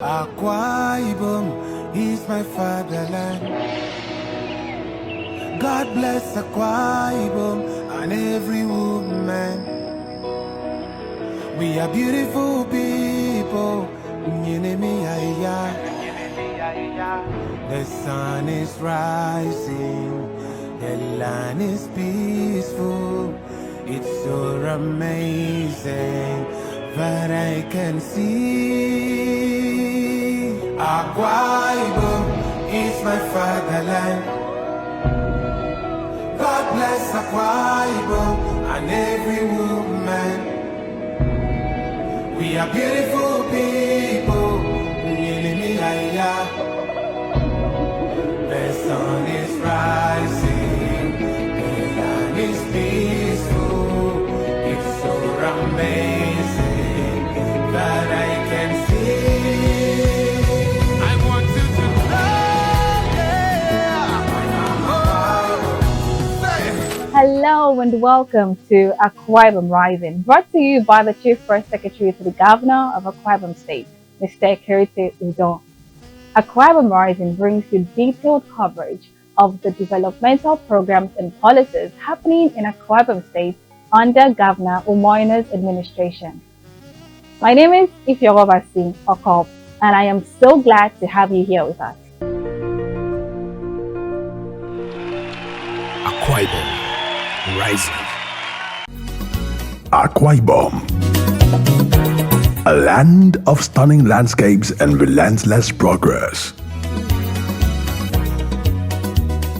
Akwa Ibom is my fatherland. God bless Akwa Ibom and every woman. We are beautiful people. The sun is rising, the land is peaceful. It's so amazing that I can see. Akwa Ibom is my fatherland. God bless Akwa Ibom and every woman. We are beautiful people. The sun is rising, the land is peaceful. It's so amazing that I can see. I want you to know, Hello and welcome to Akwa Ibom Rising, brought to you by the Chief Press Secretary to the Governor of Akwa Ibom State, Mr. Udon. Akwa Ibom Rising brings you detailed coverage of the developmental programs and policies happening in Akwa Ibom State under Governor Umoina's administration. My name is Ifyorobasi Okop, and I am so glad to have you here with us. Akwa Ibom Rising. Akwa Ibom, a land of stunning landscapes and relentless progress.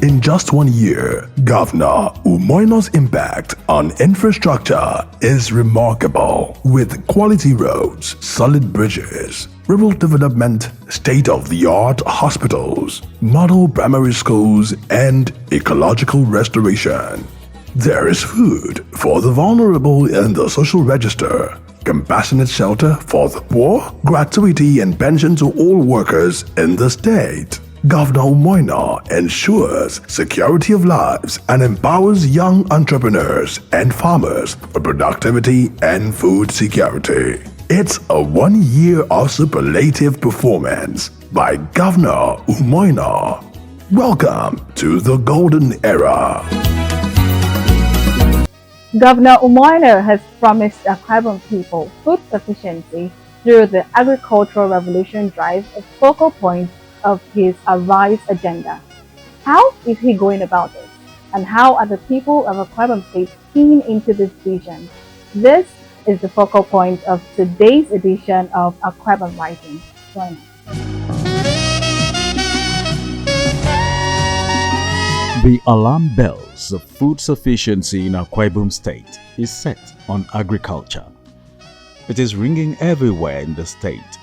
In just 1 year, Governor Umoina's impact on infrastructure is remarkable, with quality roads, solid bridges, rural development, state-of-the-art hospitals, model primary schools, and ecological restoration. There is food for the vulnerable in the social register, compassionate shelter for the poor, gratuity and pension to all workers in the state. Governor Umoina ensures security of lives and empowers young entrepreneurs and farmers for productivity and food security. It's a 1 year of superlative performance by Governor Umoina. Welcome to the golden era. Governor Umoina has promised Akwa Ibom people food sufficiency through the Agricultural Revolution Drive, a focal point of his Arise agenda. How is he going about this? And how are the people of Akwa Ibom State keen into this vision? This is the focal point of today's edition of Akwa Ibom Rising. Join us. The alarm bells of food sufficiency in Akwa Ibom State is set on agriculture. It is ringing everywhere in the state,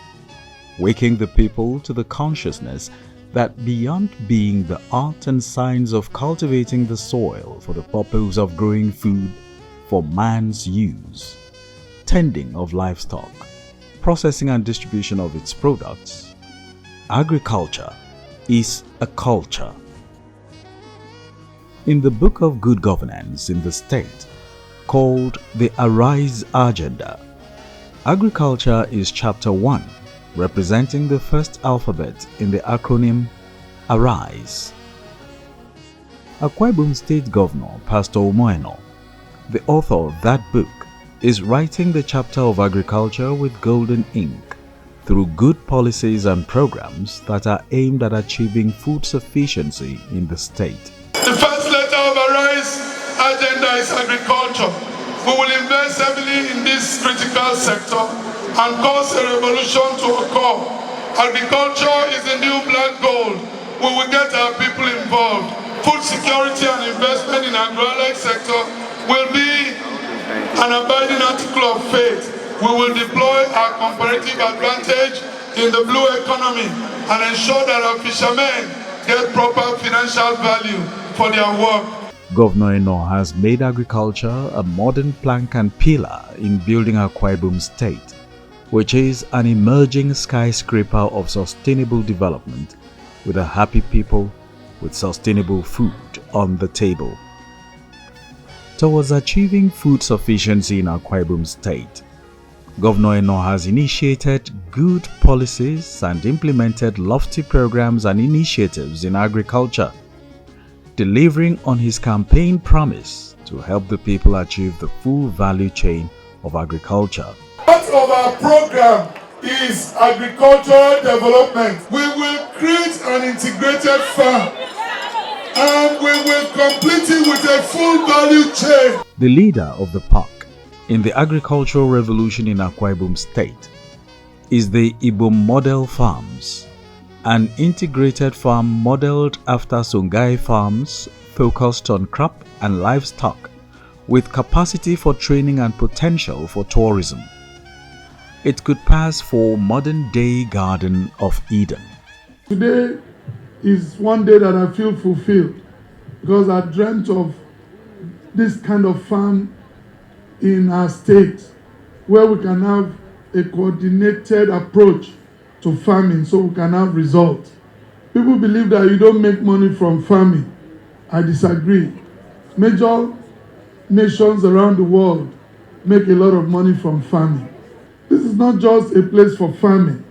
waking the people to the consciousness that beyond being the art and science of cultivating the soil for the purpose of growing food for man's use, tending of livestock, processing and distribution of its products, agriculture is a culture. In the Book of Good Governance in the state, called the Arise Agenda, agriculture is chapter 1, representing the first alphabet in the acronym Arise. Akwa Ibom State Governor Pastor Umoina, the author of that book, is writing the chapter of agriculture with golden ink through good policies and programs that are aimed at achieving food sufficiency in the state. The first letter of Arise agenda is agriculture. We will invest heavily in this critical sector and cause a revolution to occur. Agriculture is the new black gold. We will get our people involved. Food security and investment in agri-allied sector will be an abiding article of faith. We will deploy our comparative advantage in the blue economy and ensure that our fishermen get proper financial value for their work. Governor Eno has made agriculture a modern plank and pillar in building Akwa Ibom State, which is an emerging skyscraper of sustainable development with a happy people with sustainable food on the table. Towards achieving food sufficiency in Akwa Ibom State, Governor Eno has initiated good policies and implemented lofty programs and initiatives in agriculture, delivering on his campaign promise to help the people achieve the full value chain of agriculture. Part of our program is agricultural development. We will create an integrated farm and we will complete it with a full value chain. The leader of the pack in the agricultural revolution in Akwa Ibom State is the Ibom Model Farms, an integrated farm modeled after Songhai farms focused on crop and livestock with capacity for training and potential for tourism. It could pass for modern-day Garden of Eden. Today is one day that I feel fulfilled because I dreamt of this kind of farm in our state where we can have a coordinated approach to farming so we can have results. People believe that you don't make money from farming. I disagree. Major nations around the world make a lot of money from farming. This is not just a place for farming.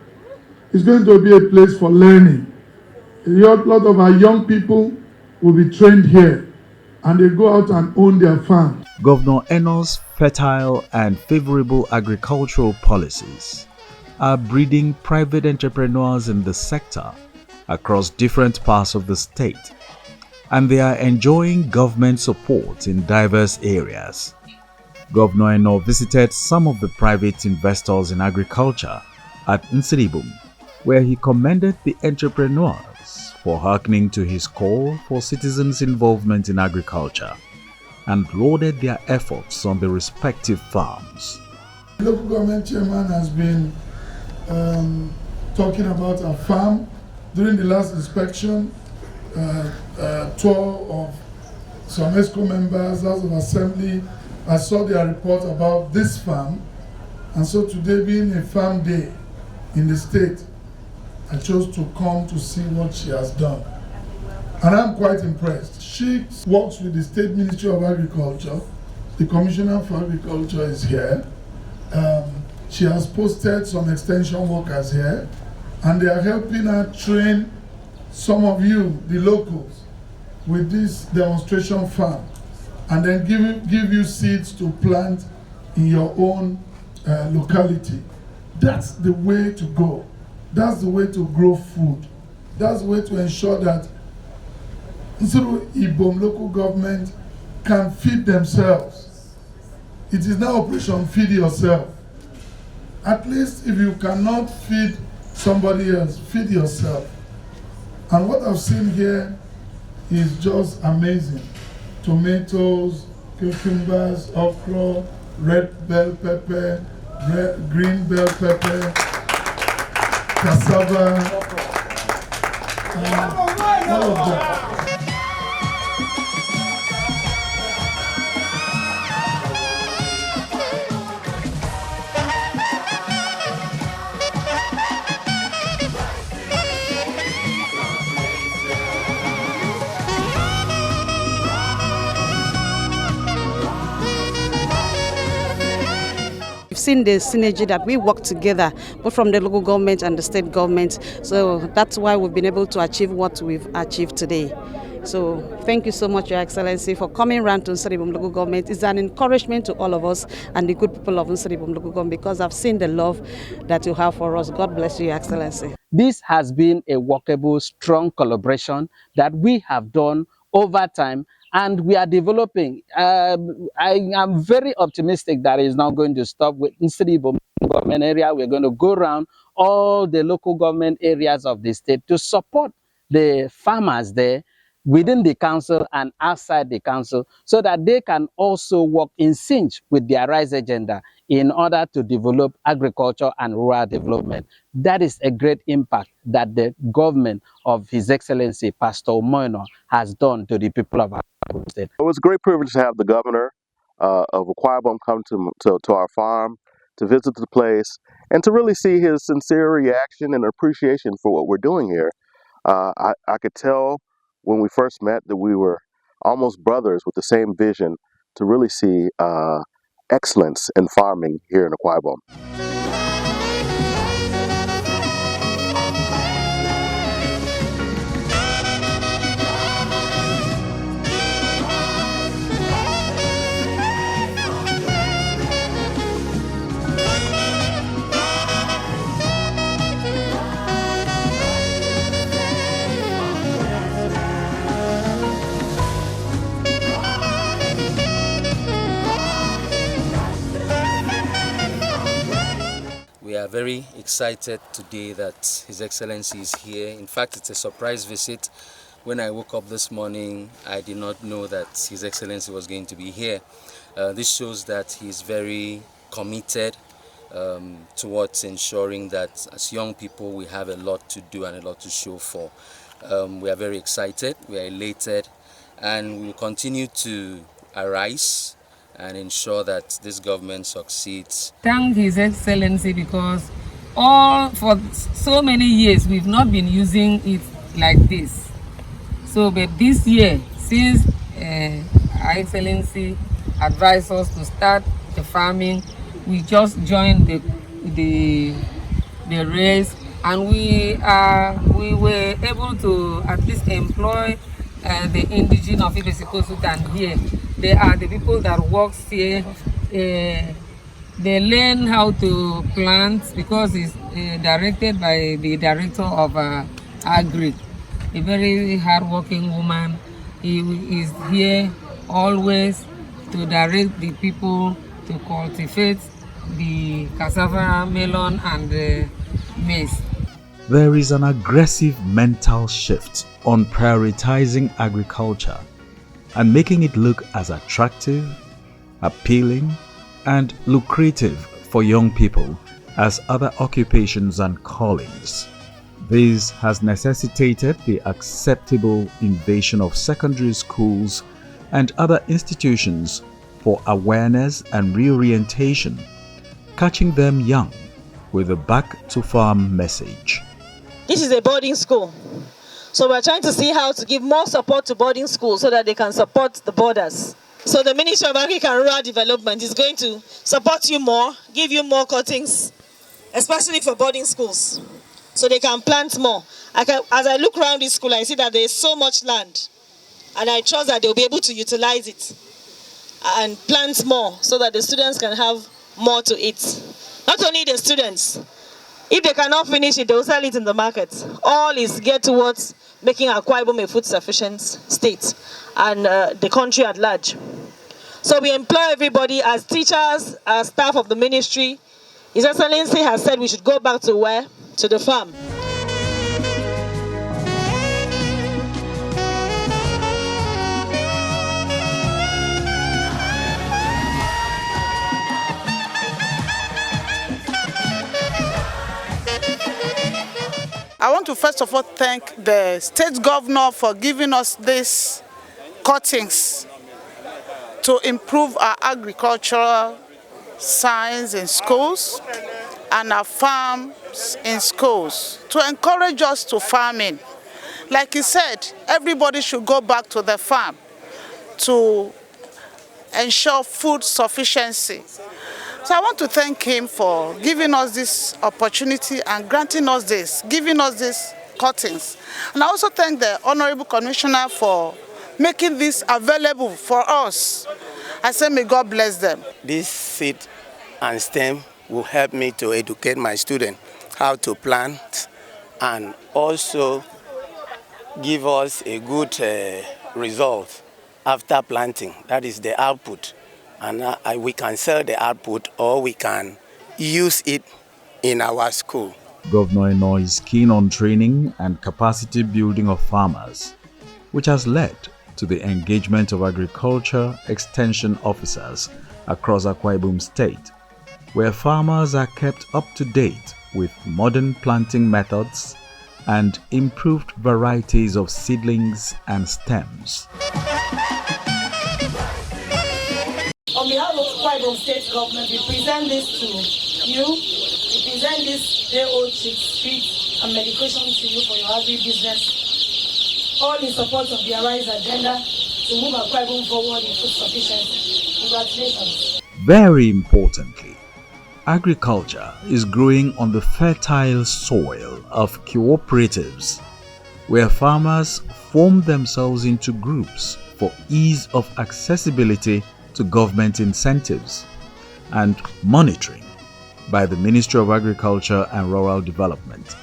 It's going to be a place for learning. A lot of our young people will be trained here and they go out and own their farms. Governor Eno's fertile and favorable agricultural policies are breeding private entrepreneurs in the sector across different parts of the state, and they are enjoying government support in diverse areas. Governor Eno visited some of the private investors in agriculture at Nsiribum, where he commended the entrepreneurs for hearkening to his call for citizens' involvement in agriculture and lauded their efforts on the respective farms. The local government chairman has been talking about our farm. During the last inspection, tour of some ESCO members, House of Assembly, I saw their report about this farm. And so today being a farm day in the state, I chose to come to see what she has done. And I'm quite impressed. She works with the State Ministry of Agriculture. The Commissioner for Agriculture is here. She has posted some extension workers here, and they are helping her train some of you, the locals, with this demonstration farm, and then give you seeds to plant in your own locality. That's the way to go. That's the way to grow food. That's the way to ensure that Ibom local government can feed themselves. It is now Operation Feed Yourself. At least if you cannot feed somebody else, feed yourself. And what I've seen here is just amazing. Tomatoes, cucumbers, okra, red bell pepper, green bell pepper, cassava, all of that. We've seen the synergy that we work together, both from the local government and the state government. So that's why we've been able to achieve what we've achieved today. So thank you so much, Your Excellency, for coming around to Nsiribom local government. It's an encouragement to all of us and the good people of Nsiribom local government, because I've seen the love that you have for us. God bless you, Your Excellency. This has been a workable, strong collaboration that we have done over time, and we are developing. I am very optimistic that it's not going to stop with Nsiribom government area. We're going to go around all the local government areas of the state to support the farmers there within the council and outside the council, so that they can also work in sync with their RISE agenda in order to develop agriculture and rural development. That is a great impact that the government of His Excellency Pastor Omoino has done to the people of Akwa Ibom State. It was a great privilege to have the governor of Akwa Ibom come to our farm, to visit the place, and to really see his sincere reaction and appreciation for what we're doing here. I could tell when we first met that we were almost brothers with the same vision to really see excellence in farming here in Akwa Ibom. We are very excited today that His Excellency is here. In fact, it's a surprise visit. When I woke up this morning, I did not know that His Excellency was going to be here. This shows that he's very committed towards ensuring that as young people we have a lot to do and a lot to show for. We are very excited, we are elated, and we will continue to arise and ensure that this government succeeds. Thank His Excellency because for so many years we've not been using it like this. So, but this year, since Her Excellency advised us to start the farming, we just joined the race, and we were able to at least employ the indigenous of Ibesikosutan here. They are the people that works here. They learn how to plant because it's directed by the director of Agri, a very hard-working woman. He is here always to direct the people to cultivate the cassava, melon, and maize. There is an aggressive mental shift on prioritizing agriculture and making it look as attractive, appealing, and lucrative for young people as other occupations and callings. This has necessitated the acceptable invasion of secondary schools and other institutions for awareness and reorientation, catching them young with a back to farm message. This is a boarding school. So we're trying to see how to give more support to boarding schools so that they can support the borders. So the Ministry of Agriculture and Rural Development is going to support you more, give you more cuttings, especially for boarding schools, so they can plant more. As I look around this school, I see that there is so much land, and I trust that they'll be able to utilize it and plant more so that the students can have more to eat. Not only the students, if they cannot finish it, they'll sell it in the market. All is geared towards making Akwa Ibom a food sufficient state and the country at large. So we employ everybody as teachers, as staff of the ministry. His Excellency has said we should go back to where? To the farm. I want to first of all thank the state governor for giving us these cuttings to improve our agricultural science in schools and our farms in schools, to encourage us to farming. Like he said, everybody should go back to the farm to ensure food sufficiency. So I want to thank him for giving us this opportunity and granting us this, giving us these cuttings. And I also thank the Honorable Commissioner for making this available for us. I say may God bless them. This seed and stem will help me to educate my students how to plant and also give us a good result after planting. That is the output. And we can sell the output or we can use it in our school. Governor Eno is keen on training and capacity building of farmers, which has led to the engagement of agriculture extension officers across Akwa Ibom State, where farmers are kept up to date with modern planting methods and improved varieties of seedlings and stems. On behalf of Akwa Ibom State Government, we present this to you. We present this day-old chicks, feed, and medication to you for your agri-business. All in support of the Arise agenda to move Akwa Ibom forward in food sufficiency. Congratulations. Very importantly, agriculture is growing on the fertile soil of cooperatives, where farmers form themselves into groups for ease of accessibility to government incentives and monitoring by the Ministry of Agriculture and Rural Development.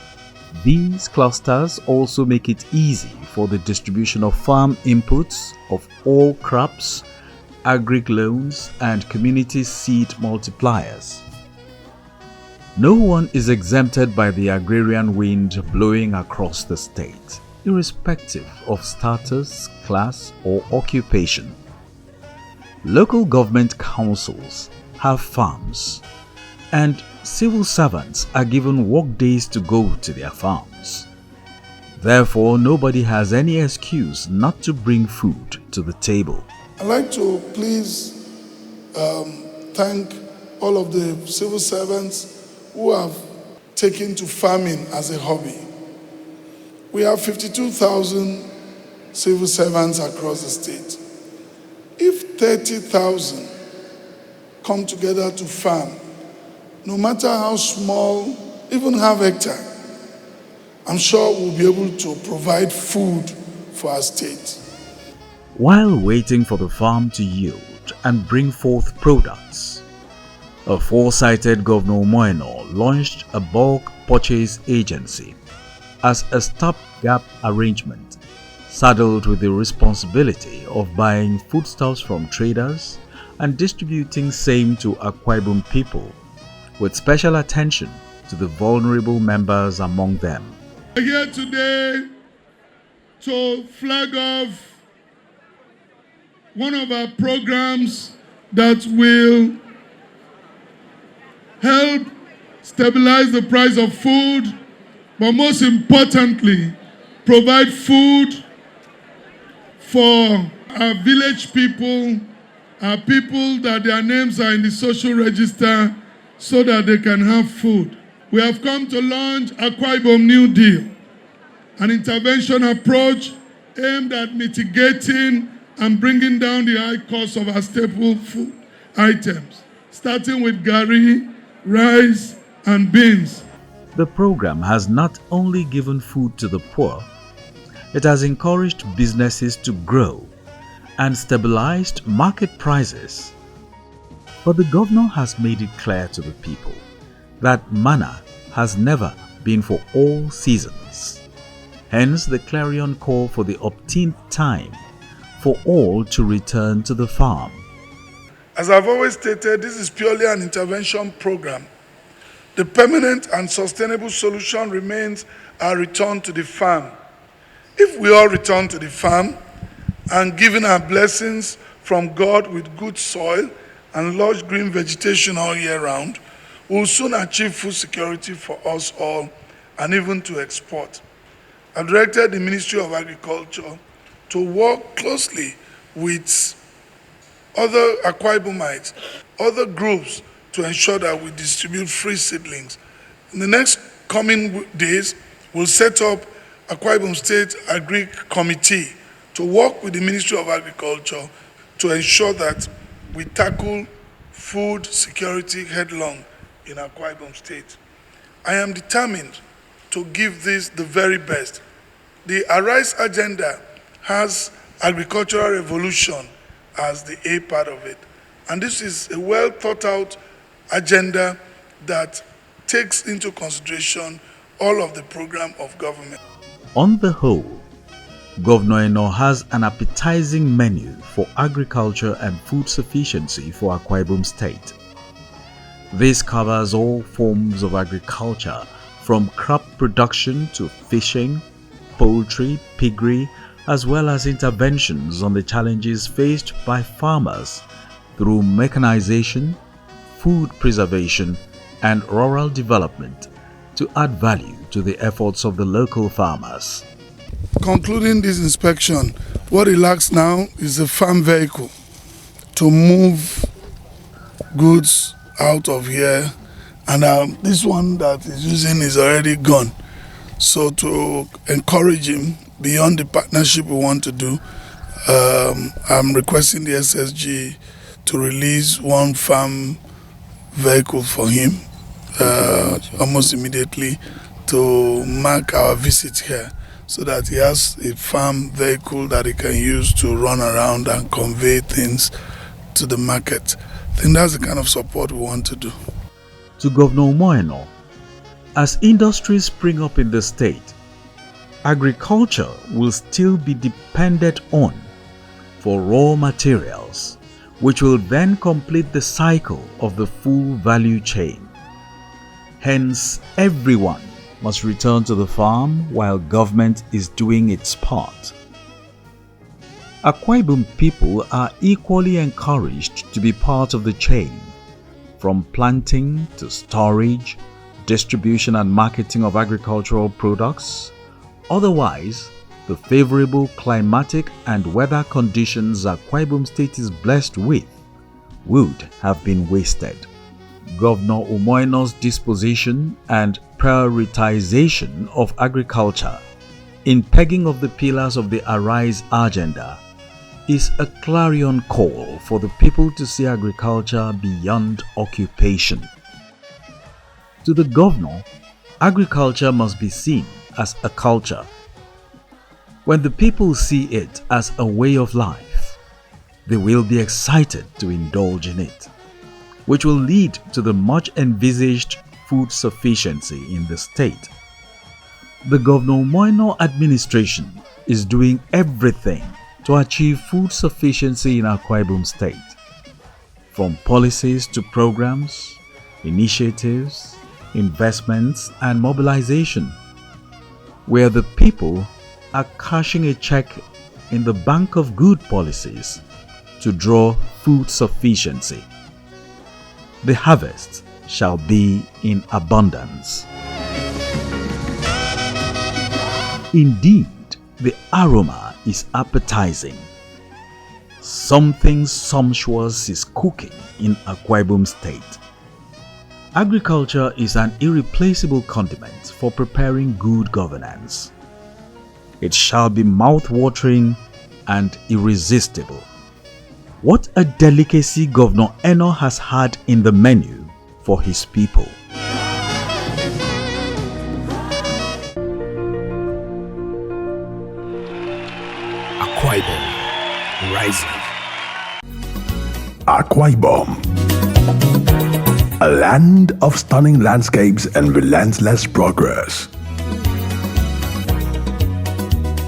These clusters also make it easy for the distribution of farm inputs of all crops, agri loans, and community seed multipliers. No one is exempted by the agrarian wind blowing across the state, irrespective of status, class, or occupation. Local government councils have farms, and civil servants are given work days to go to their farms. Therefore, nobody has any excuse not to bring food to the table. I'd like to please thank all of the civil servants who have taken to farming as a hobby. We have 52,000 civil servants across the state. If 30,000 come together to farm, no matter how small, even half hectare, I'm sure we'll be able to provide food for our state. While waiting for the farm to yield and bring forth products, a foresighted Governor Moeno launched a bulk purchase agency as a stopgap arrangement, saddled with the responsibility of buying foodstuffs from traders and distributing same to Akwa Ibom people, with special attention to the vulnerable members among them. We're here today to flag off one of our programs that will help stabilize the price of food, but most importantly, provide food for our village people, our people that their names are in the social register, so that they can have food. We have come to launch Akwa Ibom New Deal, an intervention approach aimed at mitigating and bringing down the high cost of our staple food items, starting with gari, rice, and beans. The program has not only given food to the poor, it has encouraged businesses to grow and stabilized market prices. But the governor has made it clear to the people that manna has never been for all seasons. Hence the clarion call for the obtained time for all to return to the farm. As I've always stated, this is purely an intervention program. The permanent and sustainable solution remains our return to the farm. If we all return to the farm and given our blessings from God with good soil and lush green vegetation all year round, we will soon achieve food security for us all and even to export. I directed the Ministry of Agriculture to work closely with other Akwa Ibomites, other groups, to ensure that we distribute free seedlings. In the next coming days, we'll set up Akwa Ibom State Agri Committee to work with the Ministry of Agriculture to ensure that we tackle food security headlong in Akwa Ibom State. I am determined to give this the very best. The Arise agenda has agricultural revolution as the A part of it. And this is a well thought out agenda that takes into consideration all of the program of government. On the whole, Governor Eno has an appetizing menu for agriculture and food sufficiency for Akwa Ibom State. This covers all forms of agriculture, from crop production to fishing, poultry, piggery, as well as interventions on the challenges faced by farmers through mechanization, food preservation, and rural development to add value to the efforts of the local farmers. Concluding this inspection, what it lacks now is a farm vehicle to move goods out of here, and this one that he's using is already gone. So to encourage him beyond the partnership we want to do, I'm requesting the SSG to release one farm vehicle for him almost immediately to mark our visit here, so that he has a farm vehicle that he can use to run around and convey things to the market. I think that's the kind of support we want to do. To Governor Umoino, as industries spring up in the state, agriculture will still be depended on for raw materials, which will then complete the cycle of the full value chain. Hence, everyone must return to the farm while government is doing its part. Akwa Ibom people are equally encouraged to be part of the chain, from planting to storage, distribution and marketing of agricultural products. Otherwise, the favorable climatic and weather conditions Akwa Ibom State is blessed with would have been wasted. Governor Umoino's disposition and prioritization of agriculture in pegging of the pillars of the Arise agenda is a clarion call for the people to see agriculture beyond occupation. To the governor, agriculture must be seen as a culture. When the people see it as a way of life, they will be excited to indulge in it, which will lead to the much envisaged food sufficiency in the state. The Governor Umoino administration is doing everything to achieve food sufficiency in Akwa Ibom State, from policies to programs, initiatives, investments and mobilization, where the people are cashing a check in the bank of good policies to draw food sufficiency. The harvest shall be in abundance. Indeed, the aroma is appetizing. Something sumptuous is cooking in Akwa Ibom State. Agriculture is an irreplaceable condiment for preparing good governance. It shall be mouth-watering and irresistible. What a delicacy Governor Eno has had in the menu for his people. Akwa Ibom, rising. Akwa Ibom, a land of stunning landscapes and relentless progress.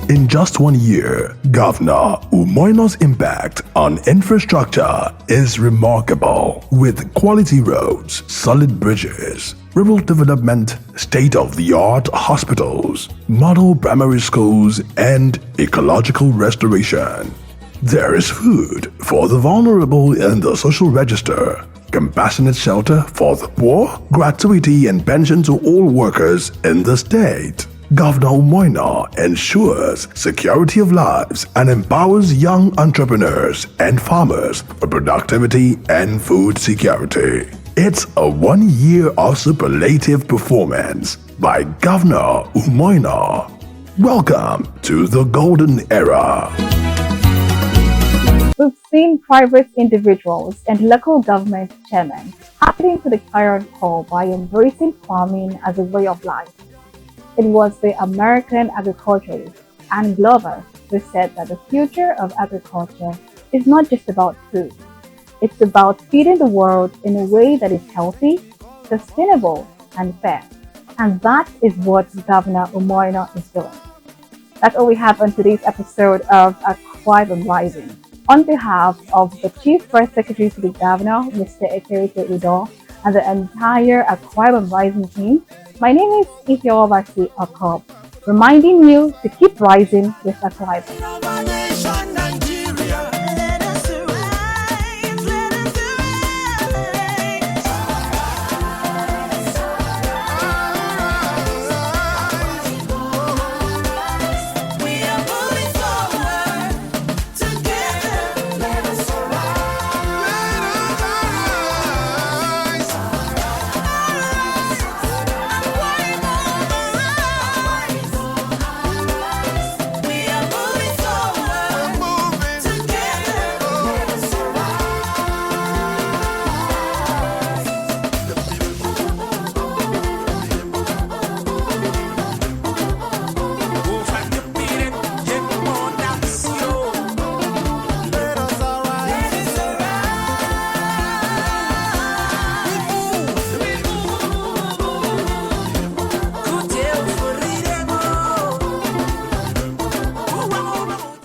In just 1 year, Governor Umoino's impact on infrastructure is remarkable, with quality roads, solid bridges, rural development, state-of-the-art hospitals, model primary schools, and ecological restoration. There is food for the vulnerable in the social register, compassionate shelter for the poor, gratuity and pension to all workers in the state. Governor Umoino ensures security of lives and empowers young entrepreneurs and farmers for productivity and food security. It's a 1 year of superlative performance by Governor Umoino. Welcome to the golden era. We've seen private individuals and local government chairmen acting to the clarion call by embracing farming as a way of life. It was the American agriculturalist Anne Glover who said that the future of agriculture is not just about food. It's about feeding the world in a way that is healthy, sustainable, and fair. And that is what Governor Umoino is doing. That's all we have on today's episode of Akwa Ibom Rising. On behalf of the Chief Press Secretary to the Governor, Mr. Ekerete Udo, and the entire Akwa Ibom Rising team, my name is Ifeowabasi Okob, reminding you to keep rising with Akwa Ibom.